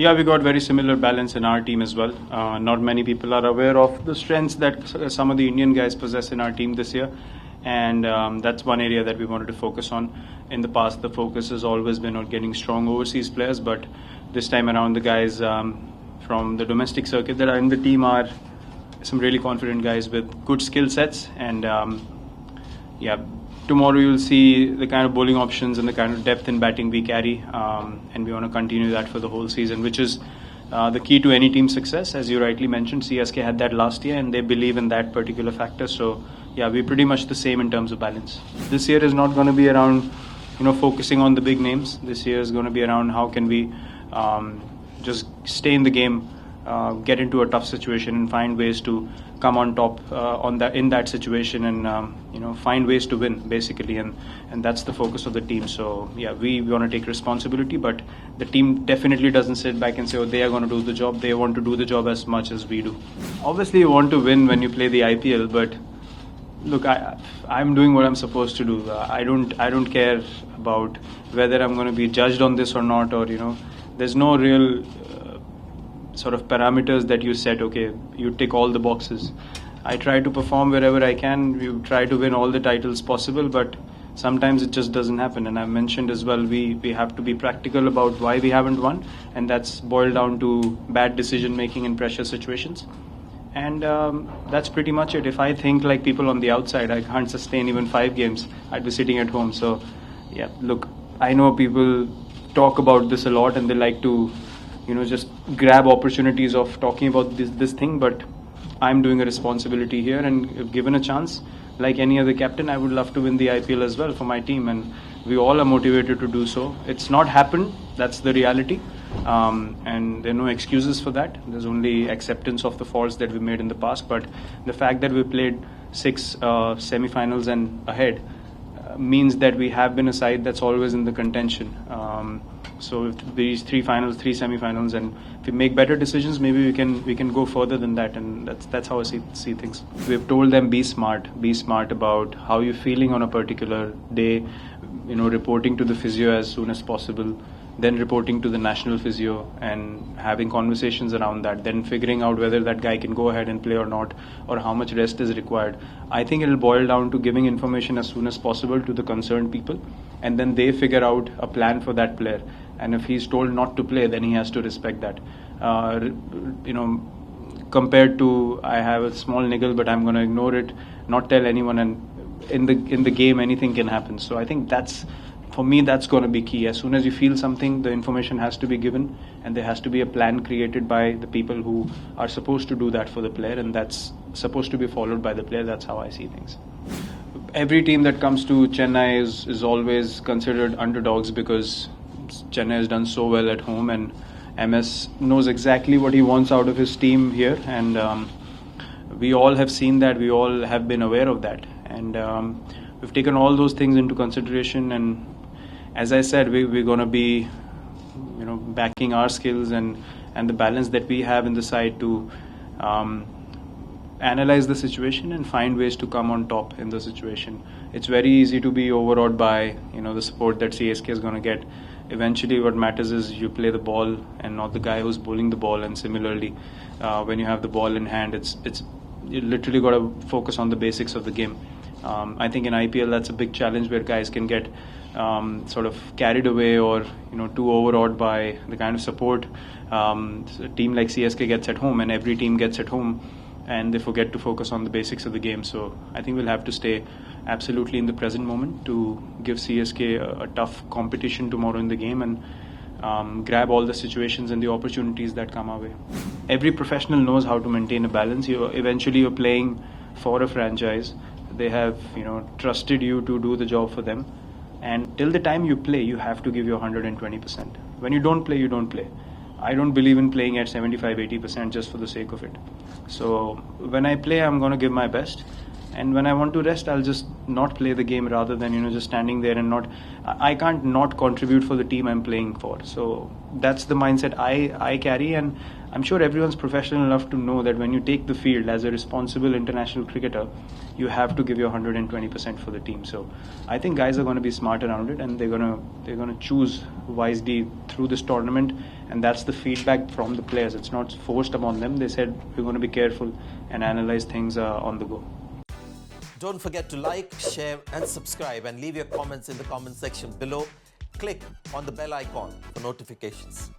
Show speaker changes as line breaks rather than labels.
Yeah, we got very similar balance in our team as well. Not many people are aware of the strengths that some of the Indian guys possess in our team this year, and that's one area that we wanted to focus on. In the past, the focus has always been on getting strong overseas players, but this time around, the guys from the domestic circuit that are in the team are some really confident guys with good skill sets, and yeah, tomorrow you'll see the kind of bowling options and the kind of depth in batting we carry, and we want to continue that for the whole season, which is the key to any team's success. As you rightly mentioned, CSK had that last year and they believe in that particular factor. So yeah, we're pretty much the same in terms of balance. This year is not going to be around focusing on the big names. This year is going to be around how can we just stay in the game, get into a tough situation and find ways to come on top in that situation, and find ways to win basically, and that's the focus of the team. So yeah, we want to take responsibility, but the team definitely doesn't sit back and say, oh, they are going to do the job. They want to do the job as much as we do. Obviously you want to win when you play the IPL, but look, I'm doing what I'm supposed to do. I don't care about whether I'm going to be judged on this or not, or there's no real sort of parameters that you set. Okay, you tick all the boxes. I try to perform wherever I can. You try to win all the titles possible, but sometimes it just doesn't happen. And I've mentioned as well, we have to be practical about why we haven't won, and that's boiled down to bad decision making in pressure situations. And that's pretty much it. If I think like people on the outside, I can't sustain even 5 games, I'd be sitting at home. So yeah, look, I know people talk about this a lot and they like to just grab opportunities of talking about this thing, but I'm doing a responsibility here, and if given a chance, like any other captain, I would love to win the IPL as well for my team, and we all are motivated to do so. It's not happened, that's the reality, and there are no excuses for that. There's only acceptance of the faults that we made in the past, but the fact that we played 6 semi-finals and ahead means that we have been a side that's always in the contention. So if these 3 finals, 3 semi-finals, and if we make better decisions, maybe we can go further than that, and that's how I see things. We've told them be smart about how you're feeling on a particular day. Reporting to the physio as soon as possible, then reporting to the national physio and having conversations around that, then figuring out whether that guy can go ahead and play or not, or how much rest is required. I think it'll boil down to giving information as soon as possible to the concerned people, and then they figure out a plan for that player. And if he's told not to play, then he has to respect that. Compared to I have a small niggle, but I'm going to ignore it, not tell anyone, and in the game anything can happen. So I think for me, that's going to be key. As soon as you feel something, the information has to be given, and there has to be a plan created by the people who are supposed to do that for the player, and that's supposed to be followed by the player. That's how I see things. Every team that comes to Chennai is always considered underdogs because Chennai has done so well at home, and MS knows exactly what he wants out of his team here, and we all have seen that. We all have been aware of that, and we've taken all those things into consideration. And as I said, we're going to be backing our skills and the balance that we have in the side to analyze the situation and find ways to come on top in the situation. It's very easy to be overawed by the support that CSK is going to get. Eventually what matters is you play the ball and not the guy who's bowling the ball, and similarly when you have the ball in hand, it's you literally got to focus on the basics of the game. I think in IPL that's a big challenge where guys can get sort of carried away or too overawed by the kind of support a team like CSK gets at home, and every team gets at home, and they forget to focus on the basics of the game. So I think we'll have to stay absolutely in the present moment to give CSK a tough competition tomorrow in the game, and grab all the situations and the opportunities that come our way. Every professional knows how to maintain a balance. Eventually you're playing for a franchise. They have trusted you to do the job for them, and till the time you play, you have to give your 120%. When you don't play, you don't play. I don't believe in playing at 75-80% just for the sake of it. So when I play, I'm going to give my best, and when I want to rest, I'll just not play the game rather than just standing there and not. I can't not contribute for the team I'm playing for. So that's the mindset I carry, and I'm sure everyone's professional enough to know that when you take the field as a responsible international cricketer, you have to give your 120% for the team. So I think guys are going to be smart around it, and they're going to choose wisely through this tournament, and that's the feedback from the players. It's not forced upon them. They said we're going to be careful and analyze things on the go.
Don't forget to like, share and subscribe, and leave your comments in the comment section below. Click on the bell icon for notifications.